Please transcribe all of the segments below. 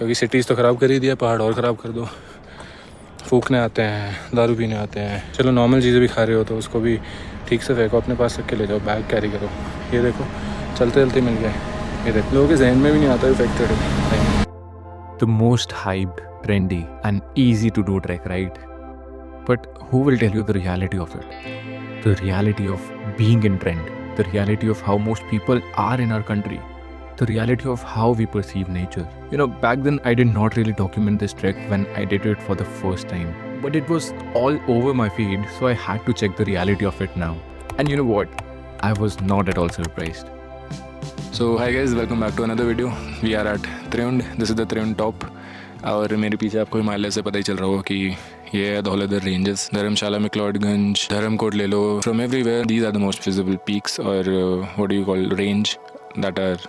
क्योंकि सिटीज़ तो ख़राब कर ही दिया, पहाड़ और ख़राब कर दो। फूकने आते हैं, दारू पीने आते हैं। चलो नॉर्मल चीज़ें भी खा रहे हो तो उसको भी ठीक से फेंको, अपने पास रख के ले जाओ, बैग कैरी करो। ये देखो चलते चलते मिल गया। ये देखो लोगों के जहन में भी नहीं आता इफेक्टेड है। The most hyped, trendy and easy to do trek, right? But who will tell you the reality of it? The reality of being in trend, the reality of how most people are in our country, the reality of how we perceive nature. You know, back then I did not really document this trek when I did it for the first time. But it was all over my feed, so I had to check the reality of it now. And you know what? I was not at all surprised. So hi guys, welcome back to another video. We are at Triund. This is the Triund top. और मेरे पीछे आपको हिमालय से पता ही चल रहा होगा कि ये है धौलाधर रेंजेस। धर्मशाला, मैक्लोडगंज, धर्मकोट ले लो, from everywhere these are the most visible peaks और what do you call range that are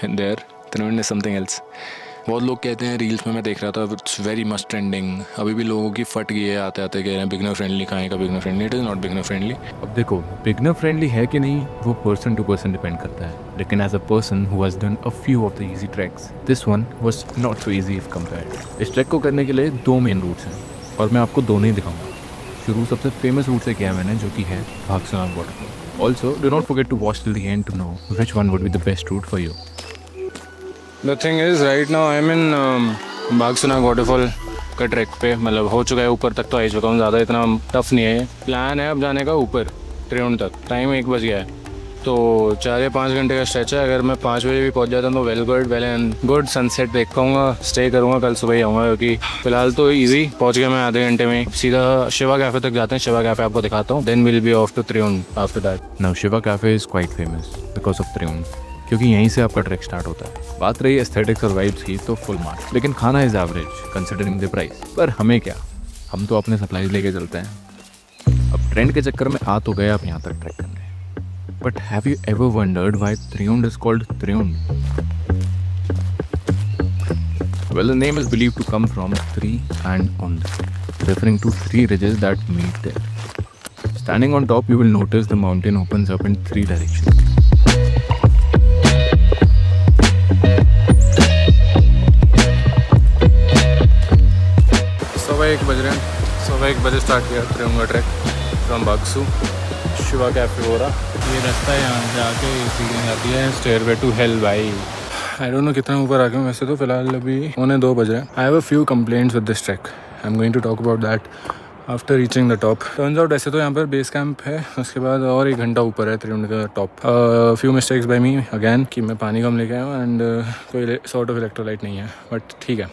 there. Triund is something else. बहुत लोग कहते हैं, रील्स में मैं देख रहा था, इट्स वेरी मच ट्रेंडिंग। अभी भी लोगों की फट गई है, आते आते कह रहे हैं बिगनर फ्रेंडली, कहाँ का beginner friendly. It is not beginner friendly. अब देखो, बिगनर फ्रेंडली है कि नहीं वो पर्सन टू पर्सन डिपेंड करता है, लेकिन as a person who has done a few of the easy tracks, this one was not so easy if compared. इस ट्रैक को करने के लिए दो मेन रूट्स हैं और मैं आपको दोनों ही दिखाऊंगा। शुरू सबसे फेमस रूट से किया है मैंने, जो कि है Bhagsunag waterfall. Also do not forget to watch till the end to know which one would be the best route for you. The thing is right now I am in Bhagsunag waterfall का track पे। मतलब हो चुका है, ऊपर तक तो आ चुका हूँ, ज़्यादा इतना टफ नहीं है। प्लान है अब जाने का ऊपर त्रिवेंड तक। टाइम 1 बज गया है, तो 4 या 5 घंटे का स्ट्रेच है। अगर मैं 5 बजे भी पहुँच जाता हूँ तो वेल एंड गुड सनसेट देख पाऊँगा। स्टे करूँगा, कल सुबह ही आऊँगा, क्योंकि फिलहाल तो ईजी पहुँच गया मैं आधे घंटे में। सीधा शिवा कैफ़े तक जाते हैं, शिवा कैफ़े आपको दिखाता हूँ, then will be off to Triund after that. Now Shiva cafe is quite famous because of Triund, क्योंकि यहीं से आपका ट्रैक स्टार्ट होता है। बात रही एस्थेटिक्स और वाइब्स की तो फुल मार्क्स, लेकिन खाना is average considering the price. पर हमें क्या, हम तो अपने सप्लाईज लेके चलते हैं। अब ट्रेंड के चक्कर में आ तो गए आप यहाँ तक ट्रैक करने, but have you ever wondered why Triund is called Triund? Well, the name is believed to come from three and und, referring to 3 ridges that meet there. Standing on top, you will notice the mountain opens up in 3 directions. 1:15 बज रहे हैं। 1:15 बजे start किया त्रिवेंड का track from Bhagsu. Shiva cafe हो रहा। ये रास्ता है, यहाँ से आके सीढ़ी जाती है स्टेयरवे टू हेल। भाई आई डोंट नो कितना ऊपर आ गया हूँ। वैसे तो फिलहाल अभी 1:45 बज रहे हैं। I have a few complaints with this track, I am going to talk about that after reaching the top. Turns out ऐसे तो यहाँ पर बेस कैंप है, उसके बाद और 1 घंटा ऊपर है त्रिवेंड का टॉप। फ्यू मिस्टेक्स बाय मी अगैन कि मैं पानी कम लेके आया हूँ एंड कोई सॉर्ट ऑफ इलेक्ट्रोलाइट नहीं है, बट ठीक है,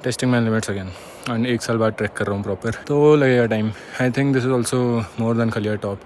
testing my limits again. And 1 साल बाद ट्रैक कर रहा हूँ प्रॉपर, तो लगेगा time. I think this is also more than Khaliya top,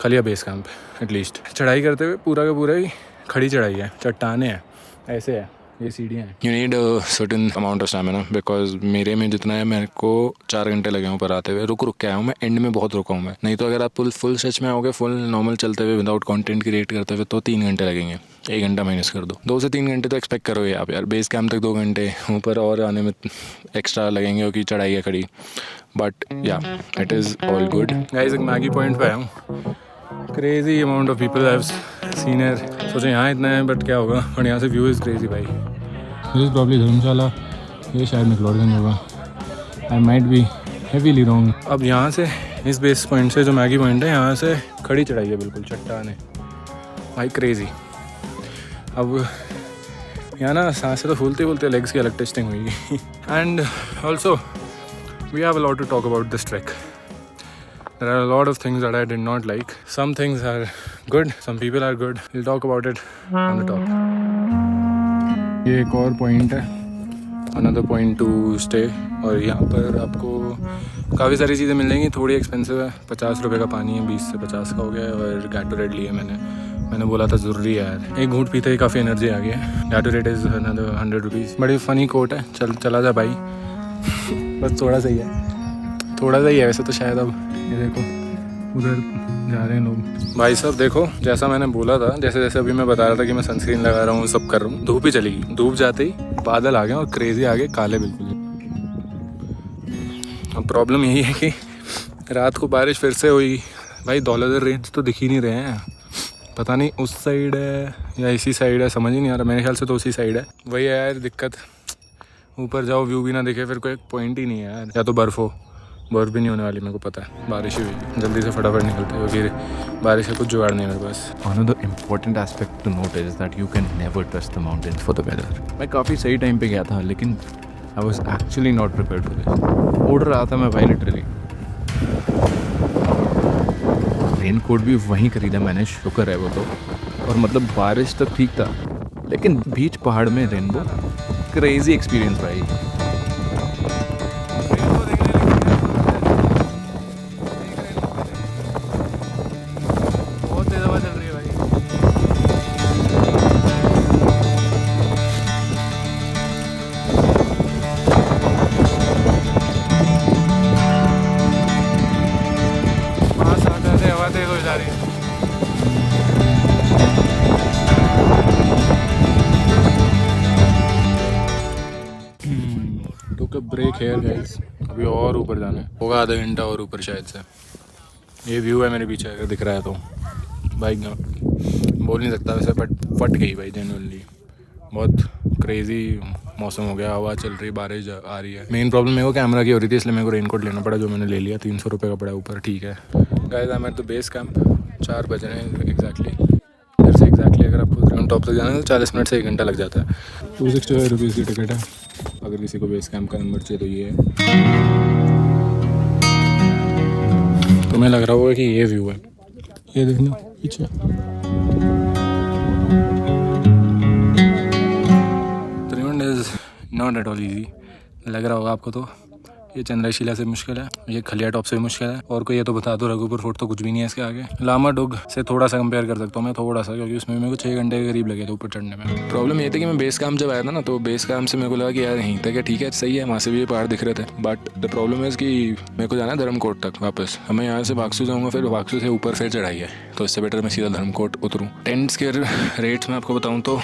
Khaliya base camp at least. चढ़ाई करते हुए पूरा का पूरा ही खड़ी चढ़ाई है, चट्टाने हैं, ऐसे है, ये सीढ़ियाँ हैं। You need a certain amount of stamina, because मेरे में जितना है, मेरे को 4 घंटे लगे हैं ऊपर आते हुए। रुक के आया हूँ मैं, एंड में बहुत रुका हूँ मैं। नहीं तो अगर आप फुल स्ट्रेच में आओगे, फुल नॉर्मल चलते हुए विदाउट कंटेंट क्रिएट करते हुए, तो 3 घंटे लगेंगे। 1 घंटा माइनस कर दो, 2 से 3 घंटे तो एक्सपेक्ट करोगे आप यार। बेस कैंप तक 2 घंटे, ऊपर और आने में एक्स्ट्रा लगेंगे क्योंकि चढ़ाई है खड़ी। बट या it is all good. Guys, एक मैगी पॉइंट पे आया हूँ। Crazy amount of people have seen here. सोचें यहाँ इतना है, बट क्या होगा, और यहाँ से व्यू इज़ क्रेजी भाई। दिस इज़ प्रॉब्ली धर्मशाला, ये शायद मैक्लोडगंज होगा, I might be heavily wrong. अब यहाँ से इस बेस पॉइंट से जो मैगी पॉइंट है, यहाँ से खड़ी चढ़ाई है, बिल्कुल चट्टान है भाई, क्रेजी। अब यहाँ ना सांसें तो फूलते फूलते लेग्स की अलग टेस्टिंग हुई। And also we have a lot to talk about this track. There are a lot of things that I did not like. Some things are good, some people are good. We'll talk about it on the top. ये एक और point है, another point to stay। और यहाँ पर आपको काफ़ी सारी चीज़ें मिल जाएंगी, थोड़ी एक्सपेंसिव है। 50 रुपये का पानी है, 20 से 50 का हो गया है। और गैटोरेड लिए मैंने बोला था ज़रूरी है यार, एक घूंट पीते ही काफ़ी एनर्जी आ गई है। गैटोरेड इज़ another 100 रुपीज़। बड़ी फ़नी कोट है, चला जा भाई। बस थोड़ा सा ही है, थोड़ा सा ही है वैसे तो शायद। अब ये देखो उधर जा रहे हैं लोग। भाई साहब देखो, जैसा मैंने बोला था, जैसे जैसे अभी मैं बता रहा था कि मैं सनस्क्रीन लगा रहा हूँ, सब कर रहा हूँ, धूप ही चली गई। धूप जाते ही बादल आ गए और क्रेजी आ गए, काले बिल्कुल। अब प्रॉब्लम यही है कि रात को बारिश फिर से हुई। भाई धौलाधर रेंज तो दिख ही नहीं रहे हैं, पता नहीं उस साइड है या इसी साइड है, समझ ही नहीं आ रहा। मेरे ख्याल से तो उसी साइड है। वही है यार दिक्कत, ऊपर जाओ व्यू भी ना दिखे फिर कोई पॉइंट ही नहीं है यार। या तो बर्फ़ भी नहीं होने वाली, मेरे को पता है। बारिश ही हुई, जल्दी से फटाफट निकलते हैं क्योंकि बारिश का कुछ जुगाड़ नहीं है मेरे पास। Another important aspect to note is that you can never trust the mountains for the weather. मैं काफ़ी सही टाइम पे गया था लेकिन I was actually not prepared for this. उड़ रहा था मैं भाई लिटरली। रेन कोट भी वहीं खरीदा मैंने, शुक्र है वो तो। और मतलब बारिश तक ठीक था लेकिन बीच पहाड़ में रेनबो, क्रेजी एक्सपीरियंस भाई। बहुत तेज हवा चल रही है भाई। पास आते आते हवा तेज हो जा रही है। टुक अ ब्रेक हेयर गाइस, अभी और ऊपर जाना है, होगा आधा घंटा और ऊपर शायद से। ये व्यू है मेरे पीछे अगर दिख रहा है तो। बाइक ना बोल नहीं सकता वैसे, बट फट गई भाई जेन्युइनली। बहुत क्रेजी मौसम हो गया, हवा चल रही, बारिश आ रही है। मेन प्रॉब्लम मेरे को कैमरा की हो रही थी, इसलिए मेरे को रेनकोट लेना पड़ा, जो मैंने ले लिया। 300 रुपये का पड़ा ऊपर, ठीक है। Guys I am at the base camp. 4 बज रहे हैं एग्जैक्टली। इधर से एग्जैक्टली अगर आपको ग्राउंड टॉप तक जाना है तो 40 मिनट से 1 घंटा लग जाता है। 265 रुपीज़ की टिकट है। अगर किसी को बेस कैंप का नंबर चाहिए तो ये है। तुम्हें लग रहा होगा कि ये व्यू है, ये देखना पीछे। Triund is not at all easy, लग रहा होगा आपको तो। ये चंद्रशिला से मुश्किल है, ये खलिया टॉप से भी मुश्किल है, और कोई ये तो बता दो रघुपुर फोर्ट तो कुछ भी नहीं है इसके आगे। लामा डुग से थोड़ा सा कंपेयर कर सकता हूँ मैं, थोड़ा सा, क्योंकि उसमें मेरे को 6 घंटे के करीब लगे थे ऊपर चढ़ने में। प्रॉब्लम ये थी कि मैं बेस कैंप जब आया था ना, तो बेस कैंप से मेरे को लगा कि यार यहीं तक है, ठीक है सही है, वहाँ से भी ये पहाड़ दिख रहे थे। बट द प्रॉब्लम है कि मेरे को जाना है धर्मकोट तक वापस। मैं यहाँ से बाक्सू जाऊँगा, फिर बाक्सू से ऊपर फिर चढ़ाई है, तो इससे बेटर मैं सीधा धर्मकोट उतरूँ। टेंट्स के रेट्स मैं आपको बताऊँ तो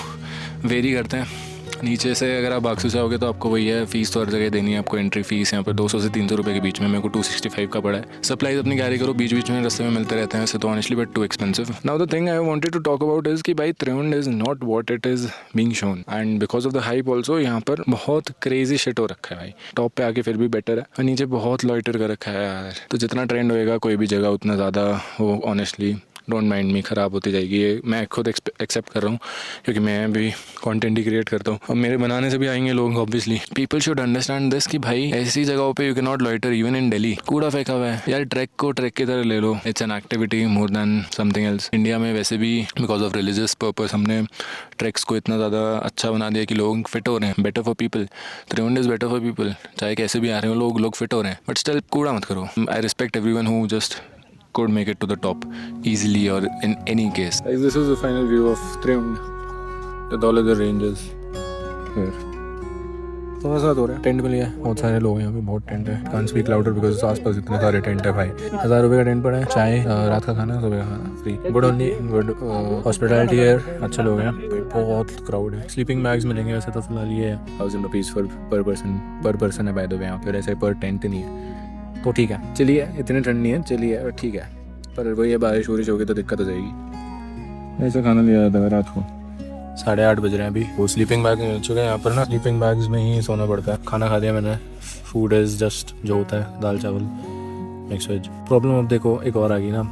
वेरी करते हैं। नीचे से अगर आप बाक्सू से आओगे तो आपको वही है, फीस तो हर जगह देनी है आपको। एंट्री फीस यहाँ पर 200 से 300 रुपये के बीच में, मेरे को 265 का पड़ा है। सप्लाईज अपनी कैरी करो, बीच बीच में रास्ते में मिलते रहते हैं, ऐसे तो honestly but too expensive. Now the thing I wanted to talk about is कि भाई Triund is not what it is being shown, and because of the hype also यहाँ पर बहुत क्रेजी शिट हो रखा है भाई। टॉप पे आके फिर भी बेटर है, और नीचे बहुत लॉइटर कर रखा है यार। तो जितना ट्रेंड होएगा कोई भी जगह, उतना ज़्यादा वो ऑनेस्टली डोंट माइंड मी ख़राब होती जाएगी। ये मैं खुद एक्सेप्ट कर रहा हूँ, क्योंकि मैं भी कंटेंट ही क्रिएट करता हूँ, और मेरे बनाने से भी आएंगे लोग obviously. People should understand this कि भाई ऐसी जगहों पे you can not loiter. Even in Delhi कूड़ा फेंका हुआ है यार, ट्रैक को ट्रैक की तरह ले लो। It's an activity more than something else. India में वैसे भी बिकॉज ऑफ रिलीजियस पर्पस हमने ट्रैक्स को इतना ज़्यादा अच्छा बना दिया कि लोग फिट हो रहे हैं। Better for people, Triund is better for people. चाहे कैसे भी आ रहे हो लोग फिट हो रहे हैं, बट स्टिल कूड़ा मत करो। I respect everyone who just could make it to the top easily or in any case. Like this is the final view of Triund, the Dauladhar ranges here. तो ऐसा हो रहा है, टेंट मिल गया, बहुत सारे लोग हैं यहाँ पे, बहुत टेंट है। कांट स्पीक लाउडर बिकॉज आसपास इतने सारे टेंट है भाई। 1000 रुपये का टेंट पड़ा है, चाय, रात का खाना, सुबह का खाना free. Good only, good hospitality है, अच्छे लोग हैं। बहुत क्राउड है। स्लीपिंग बैग्स मिलेंगे वैसे तो फिलहाल ये 1000 रुपीज़ पर पर्सन है बाय द वे यहाँ पे, ऐसे पर टेंट नहीं है, तो ठीक है। चलिए, इतनी ठंड नहीं है, चलिए ठीक है, पर वही है बारिश वारिश होगी तो दिक्कत हो जाएगी। ऐसा खाना लिया था रात को, 8:30 बज रहे हैं अभी। वो स्लीपिंग बैग मिल चुके हैं यहाँ पर ना, स्लीपिंग बैग्स में ही सोना पड़ता है। खाना खा दिया मैंने, फूड इज़ जस्ट जो होता है, दाल चावल मिक्स वेज। प्रॉब्लम अब देखो एक और आ गई ना,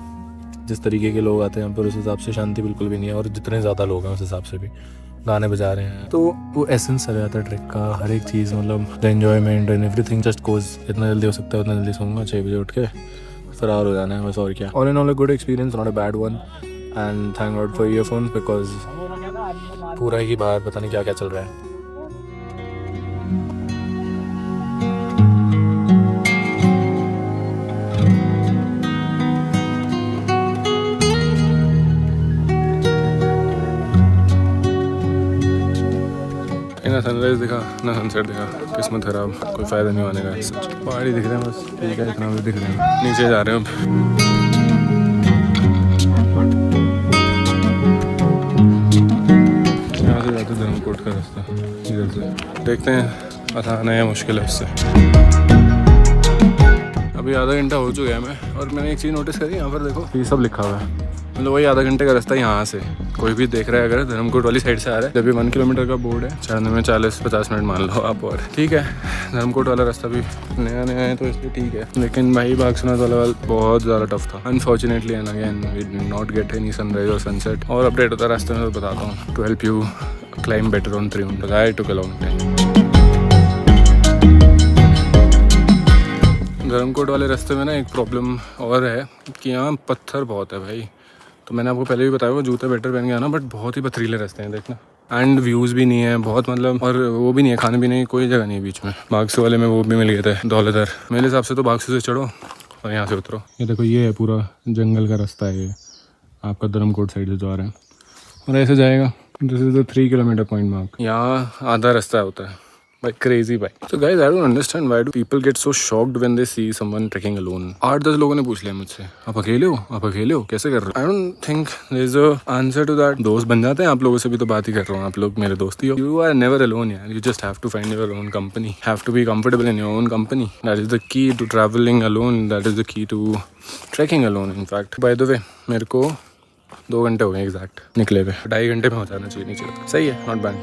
जिस तरीके के लोग आते हैं यहाँ पर उस हिसाब से शांति बिल्कुल भी नहीं है, और जितने ज़्यादा लोग हैं उस हिसाब से भी गाने बजा रहे हैं, तो वो एसेंस रह जाता है ट्रिक का। हर एक चीज़ मतलब the enjoyment and everything just goes. इतना जल्दी हो सकता है उतना जल्दी सोऊंगा, 6 बजे उठ के फरार हो जाना है बस, और क्या। All in all a good experience, not a bad one, and thank God for earphones because पूरा ही बाहर पता नहीं क्या क्या चल रहा है। ना सनराइज दिखा ना सनसेट दिखा, किस्मत खराब, कोई फ़ायदा नहीं होने का। सच पहाड़ी दिख रहे हैं बस, ठीक है, इतना भी दिख रहे हैं। नीचे जा रहे हैं अब। यहाँ से जाते धर्मकोट का रास्ता, इधर से देखते हैं आसान है या मुश्किल है उससे। अभी आधा घंटा हो चुका है मैं, और मैंने एक चीज़ नोटिस करी, यहाँ पर देखो ये सब लिखा हुआ है, मतलब वही आधा घंटे का रास्ता यहाँ से कोई भी देख रहा है अगर धर्मकोट वाली साइड से आ रहा है, जब भी 1 किलोमीटर का बोर्ड है, चढ़ने में 40-50 मिनट मान लो आप। और ठीक है, धर्मकोट वाला रास्ता भी नया नया है तो इसलिए ठीक है, लेकिन भाई बागसुनाथ वाला बहुत ज़्यादा टफ था unfortunately. And again we did not get any sunrise और सनसेट। और अपडेट होता है रास्ते में तो बताता हूँ, to help you climb better on Triund, but I took a long time. Dharamkot वाले रास्ते में ना एक प्रॉब्लम और है कि यहाँ पत्थर बहुत है भाई। तो मैंने आपको पहले भी बताया वो जूते बेटर पहन के आना, बट बहुत ही पथरीले रास्ते हैं देखना। एंड व्यूज़ भी नहीं है बहुत, मतलब, और वो भी नहीं है, खाने पीने की कोई जगह नहीं है बीच में। बागसू वाले में वो भी मिल गए थे दौलतर। मेरे हिसाब से तो बागसू से चढ़ो और यहाँ से उतरो। ये देखो, ये है पूरा जंगल का रास्ता है ये आपका, धर्मकोट साइड से जो आ रहा है और ऐसे जाएगा। This is the 3 kilometre point mark. यहाँ आधा रास्ता होता है भाई, क्रेजी भाई। So guys, I don't understand why do people get so shocked when they see someone trekking alone. 8-10 लोगों ने पूछ लिया मुझसे, आप अकेले हो, आप अकेले हो, कैसे कर रहे हो? I don't think there is a answer to that. दोस्त बन जाते हैं, आप लोगों से भी तो बात ही कर रहा हूँ, आप लोग मेरे दोस्त ही हो। You are never alone यार, you just have to find your own company, have to be comfortable in your own company. That is the key to traveling alone, that is the key to trekking alone in fact. By the way, मेरे को 2 घंटे हो गए exact निकले हुए, 2.5 घंटे में हो जाना चाहिए नीचे। सही है, नॉट बैड।